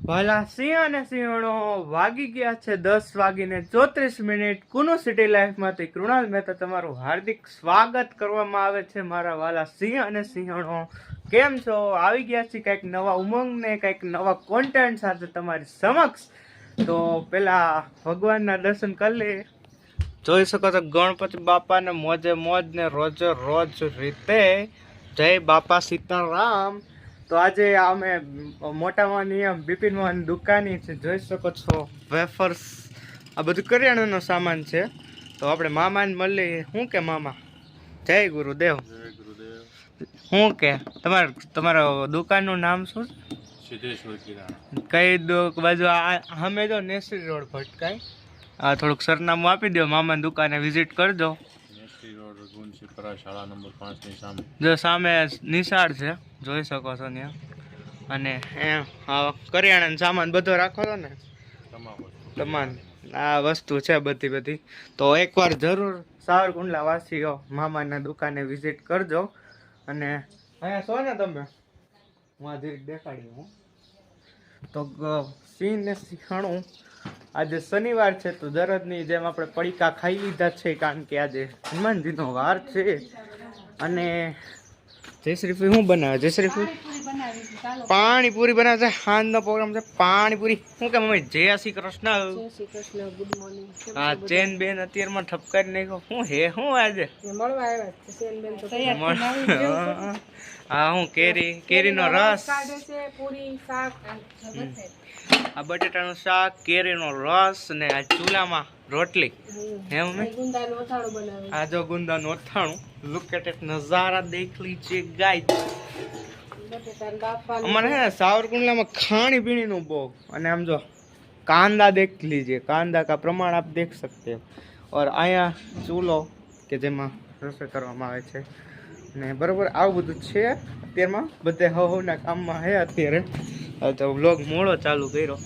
ભલા સિંહ અને સિંહણો વાગી ગયા છે 10:34 કુનુ સિટી લાઈફમાંથી કૃણાલ મહેતા તમારું હાર્દિક સ્વાગત કરવામાં આવે છે મારા વાલા સિંહ અને સિંહણો. કેમ છો? આવી ગયા છે કંઈક નવા ઉમંગ ને કંઈક નવા કોન્ટેન્ટ સાથે તમારી સમક્ષ. તો પેલા ભગવાનના દર્શન કરી લઈએ. જોઈ શકો છો ગણપતિ બાપાને મોજે મોજ ને રોજે રોજ રીતે જય બાપા સીતારામ. તો આજે અમે મોટામાંની બિપિનમાંની દુકાની છે, જોઈ શકો છો વેફર્સ, આ બધું કરિયાણાનો સામાન છે. તો આપણે મામાને મળીએ. શું કે મામા? જય ગુરુદેવ. શું કે તમારો દુકાનનું નામ શું છે? સિદ્ધેશ્વર કિરાણા. કઈ બાજુ? અમે જો નેસરી રોડ ભટકાય. થોડુંક સરનામું આપી દો, મામાની દુકાને વિઝિટ કરજો. નેસરી રોડ ગુણશીપરા શાળા નંબર 5 ની સામે. જો સામે નિશાળ છે, જોઈ શકો છો ત્યાં. અને કરિયાણાનો સામાન બધો રાખો છો ને, તમામ આ વસ્તુ છે બધી. તો એકવાર જરૂર સાવરકુંડલા વાસીઓ મામાના દુકાને વિઝિટ કરજો. અને અહીંયા છો ને તમે, હું આ ધીરે દેખાડી હું. તો સિંહ ને સિંહણું, આજે શનિવાર છે તો દરરોજની જેમ આપણે પડીકા ખાઈ લીધા છે, કારણ કે આજે હનુમાનજીનો વાર છે. અને જયશ્રીફી શું બનાવે? જયશ્રીફી પાણીપુરી બનાવે છે. હાંજનો પ્રોગ્રામ છે પાણીપુરી. શું કે મમ્મી? જય શ્રી કૃષ્ણ. Good morning. હા, ચેન બેન અત્યારમાં ઠપકારી નાખ્યો. શું હે શું આજે મળવા આવ્યા છે ચેન બેન તો હા, હું કેરીનો રસ, પૂરી શાક આ બટેટાનું શાક, કેરીનો રસ ને આ ચૂલામાં રોટલી. હે મમ્મી? ગુંદાનું અથાણું બનાવે. આ જો ગુંદાનું અથાણું. લુક એટ ઇટ, નજારા દેખ લીજે ગાઈસ. બટેટાનું બાફવાનું. અમારે હે સાવરકુંડલામાં ખાણી પીણીનું બહુ. અને આમ જો કાંદા દેખ લીजिए, कांदा का प्रमाण आप देख सकते हो. और અહીંયા ચૂલો કે જેમાં રસોઈ કરવામાં આવે છે ને બરોબર આવું બધું છે. અત્યારમાં બધે હવના કામમાં હે અત્યારે. તો વ્લોગ મોડો ચાલુ કર્યો.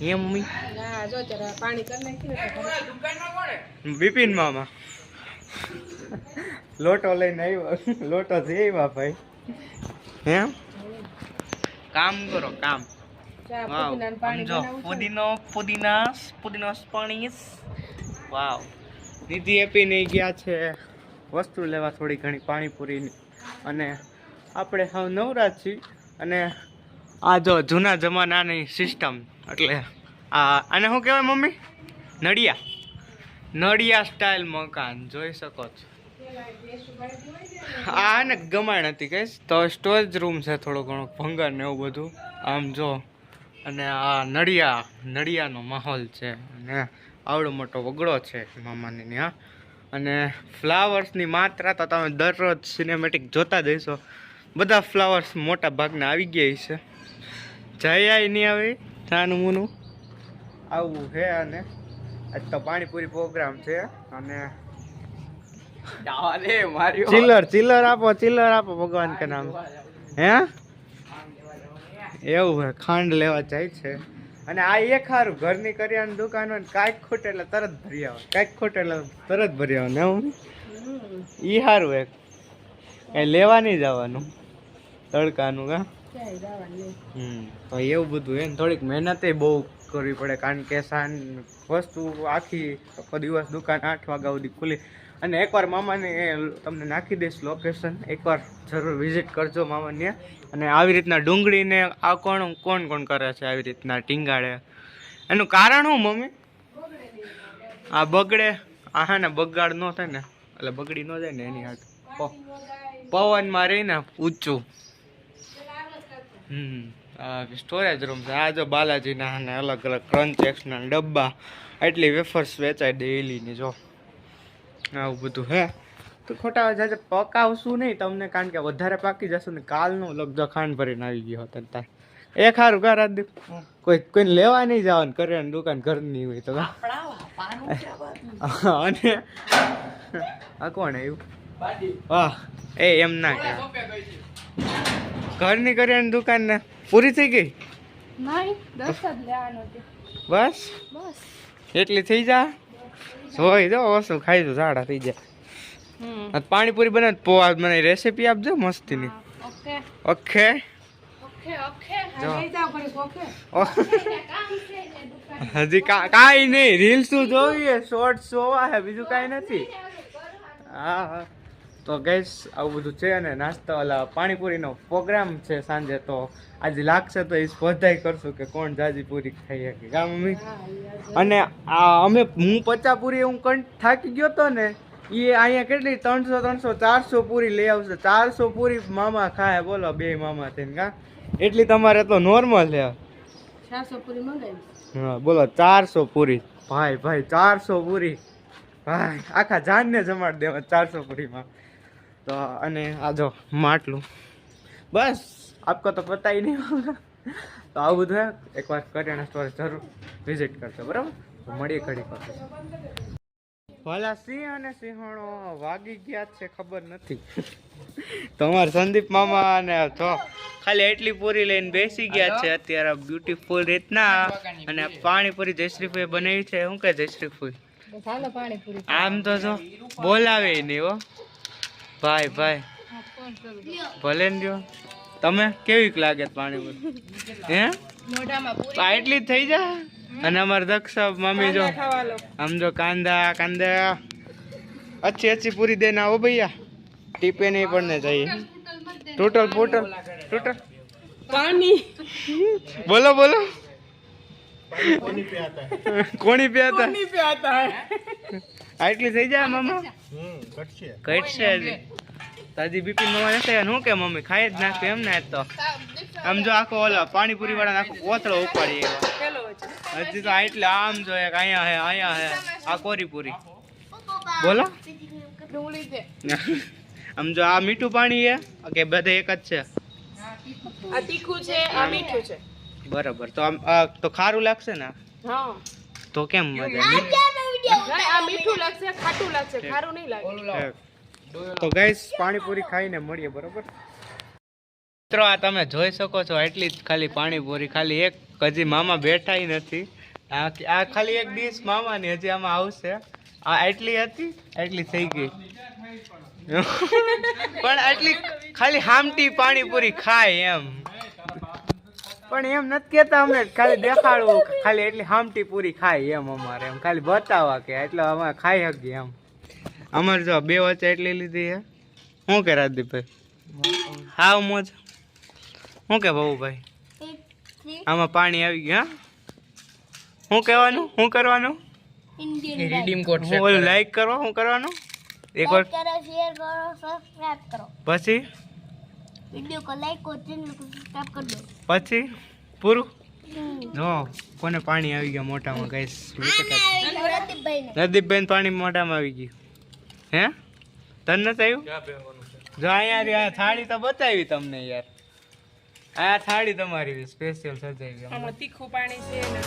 હે મમ્મી? ના જો જરા પાણી કરી નાખ્યું ને. બિપિન મામા લોટો લઈને આવ્યો. લોટો જઈ આવ્યા ભાઈ. હે કામ કરો કામ. વાવ, સમજો પુદીનો સ્પોનીસ. વાવ, નિધિ એપી નહીં ગયા છે વસ્તુ લેવા થોડી ઘણી પાણીપુરીની. અને આપણે હવે નવરાજ છીએ. અને આ જો જૂના જમાનાની સિસ્ટમ, એટલે આને શું કહેવાય મમ્મી? નડિયા સ્ટાઇલ મકાન જોઈ શકો છો. આ ને ગમાણ હતી કહીશ તો સ્ટોરેજ રૂમ છે, થોડો ઘણો ભંગાર ને એવું બધું આમ જો. અને આ નડિયાનો માહોલ છે. અને આવડો મોટો વગડો છે મામાની ત્યાં. અને ફ્લાવર્સની માત્રા તો તમે દરરોજ સિનેમેટિક જોતા જઈશો. બધા ફ્લાવર્સ મોટા ભાગના આવી ગયા છે. જઈ નહીં આવી છાનું મૂનું આવું છે. અને આજ તો પાણીપુરી પ્રોગ્રામ છે. અને ચિલ્લર આપો ભગવાન કે નામ. હે એવું હે, ખાંડ લેવા જાય છે. અને આ એક સારું, ઘરની કરિયાણાની દુકાન હોય ને કાંઈક ખૂટે એટલે તરત ભરી આવે, કાંઈક ખૂટે એટલે તરત ભરી આવે ને હું ઈ સારું. એક કઈ લેવા નહીં જવાનું તડકાનું કા. તો એવું બધું એને થોડીક મહેનત બહુ કરવી પડે, કારણ કે વસ્તુ આખી આખો દિવસ દુકાન 8 વાગ્યા સુધી ખુલી. અને એકવાર મામાને તમને નાખી દઈશ લોકેશન, એકવાર જરૂર વિઝિટ કરજો મામાને. અને આવી રીતના ડુંગળીને આ કોણ કરે છે આવી રીતના ટીંગાડે? એનું કારણ શું મમ્મી? આ બગડે, આ હા ને બગાડ ન થાય ને, એટલે બગડી ન જાય ને એની હાથ. પવનમાં રહીને ઊંચું. સ્ટોરેજ રૂમ છે. આ જો બાલાજીના ને અલગ અલગ ક્રંચેક્સના ડબ્બા, એટલી વેફર્સ વેચાય ડેઈલીની. જો આવું બધું હે. તો ખોટા જાજે પકાવશું નહીં તમને, કારણ કે વધારે પાકી જશે ને કાલનું લગજો ખાંડ ભરીને આવી ગયો હતો તાર. એ ખારું ઘર રાત કોઈને લેવા નહીં જવાનું, કરિયાણાની દુકાન ઘરની હોય તો. અને આ કોણ આવ્યું? વાહ, એમ ના કે ઘરની કરિયાણાની દુકાન ને પૂરી થઈ ગઈ? બસ એટલી થઈ જા. જોઈ જો ઓછું ખાઈ દો, ઝાડા થઈ જાય. પાણીપુરી બનાવ પોવા મને રેસીપી આપજો મસ્તીની. ઓકે. જો લઈ જાઓ ઘડી કોકે. હજી કાંઈ નહીં, રીલ્સ જોઈએ, શોર્ટ્સ જોવા હે, બીજું કાંઈ નથી. હા હા, તો ગઈસ આવું બધું છે. અને નાસ્તા ઓલા પાણીપુરીનો પ્રોગ્રામ છે સાંજે, તો આજે લાગશે તો એ સ્પર્ધા કરશું કે કોણ જાજી પૂરી ખાઈ શકે, કા મમ્મી? અને હું 50 પૂરી હું થાકી ગયો તો ને, એ અહીંયા કેટલી 300 400 પૂરી લઈ આવશે. 400 પૂરી મામા ખાય, બોલો, બે મામા થઈને, કા? એટલી તમારે તો નોર્મલ છે. 400 પૂરી મંગાવી. હા બોલો, 400 પૂરી ભાઈ 400 પૂરી ભાઈ, આખા જાનને જમાડ દેવા 400 પૂરીમાં. તો અને આ જો માટલું, બસ આપકો તો પતા ही नहीं होगा. તો આવું બધું હે. એકવાર કરિયાણા સ્ટોર જરૂર વિઝિટ કરજો, બરાબર? તો મળીએ ઘડી કરજો. ભલા સિંહ અને સિંહણો વાગી ગયા છે ખબર નથી. તમારે સંદીપ મામા અને જો ખાલી એટલી પૂરી લઈને બેસી ગયા છે અત્યારે બ્યુટીફુલ રીતના. અને પાણીપુરી જયશ્રીભાઈ બનાવી છે. શું કે જયશ્રીભાઈ? ચાલો પાણીપુરી. આમ તો જો બોલાવે નહીં હો ભાઈ. ભલે ને જો તમે કેવી લાગે પાણીપુરી? હે મોઢામાં પૂરી આ એટલી જ થઈ જાય. અને અમારે દક્ષ મમ્મી જો આમ જો કાંદા अच्छी पूरी देना हो भैया, टीपे नहीं पड़ने चाहिए. टोटल પાણી बोलो કોની पे आता है? આટલી થઈ જાય મામા? ઘટશે હજી. તાજી બિપિન મામા નથી શું કે મમ્મી ખાઈ જ નાખે એમ ને? તો આમ જો આખો ઓલા પાણીપુરી વાળા આખો કોથળો ઉપાડી હજી તો એટલે આમ જો એક અહીંયા હે આ કોરીપુરી. બોલો ડુંગળી છે. આમ જો આ મીઠું પાણી હે કે બધે એક જ છે? આ તીખું છે, આ મીઠું છે. બરાબર. તો આમ તો ખારું લાગશે ને? હા. તો કેમ મજા? આ મીઠું લાગશે, ખાટું લાગશે, ખારું નહીં લાગે. તો ગાઈસ પાણીપુરી ખાઈને મળીએ, બરોબર? મિત્રો આ તમે જોઈ શકો છો, એટલી જ ખાલી પાણીપુરી, ખાલી એક. હજી મામા બેઠા નથી. આ ખાલી એક ડીશ મામાની હજી આમાં આવશે. આ એટલી હતી, એટલી થઈ ગઈ. પણ એટલી ખાલી હામટી પાણીપુરી ખાય એમ. પણ એમ નથી કેતા અમે, ખાલી દેખાડવું, ખાલી એટલી હામટી પૂરી ખાય એમ. અમારે એમ ખાલી બતાવવા કે એટલે અમે ખાઈ શકીએ એમ. અમારે જો બે વચ્ચે એટલી લીધી હે. શું કે રાજદીપભાઈ? હાવ મોજ. શું કે બાબુભાઈ? આમાં પાણી આવી ગયું? હા, શું કહેવાનું? શું કરવાનું? रिडीम कोड હું ઓલું લાઈક કરો, શું કરવાનું? એકવાર करो, शेयर करो, सब्सक्राइब करो. પછી वीडियो को लाइक और चैनल को सब्सक्राइब कर दो. પછી પૂરું. જો કોને પાણી આવી ગયા મોઢામાં ગાઈસ? નદીપબેન પાણી મોઢામાં આવી ગયું. હે તને નથી આવ્યું? જો અહીંયા થાળી તો બતાવી તમને યાર. આ થાળી તમારી સ્પેશિયલ સજાવી. આમાં તીખું પાણી છે ને